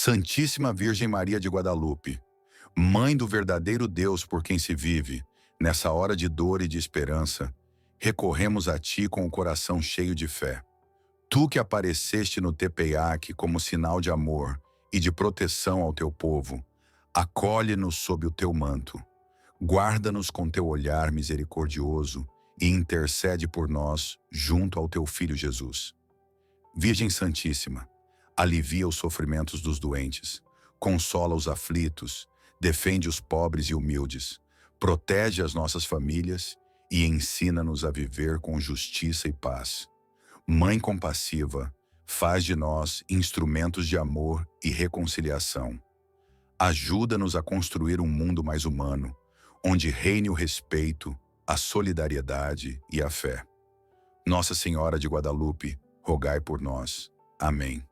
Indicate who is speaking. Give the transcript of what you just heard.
Speaker 1: Santíssima Virgem Maria de Guadalupe, Mãe do verdadeiro Deus por quem se vive, nessa hora de dor e de esperança, recorremos a Ti com o coração cheio de fé. Tu que apareceste no Tepeyac como sinal de amor e de proteção ao Teu povo, acolhe-nos sob o Teu manto. Guarda-nos com Teu olhar misericordioso e intercede por nós junto ao Teu Filho Jesus. Virgem Santíssima, alivia os sofrimentos dos doentes, consola os aflitos, defende os pobres e humildes, protege as nossas famílias e ensina-nos a viver com justiça e paz. Mãe compassiva, faz de nós instrumentos de amor e reconciliação. Ajuda-nos a construir um mundo mais humano, onde reine o respeito, a solidariedade e a fé. Nossa Senhora de Guadalupe, rogai por nós. Amém.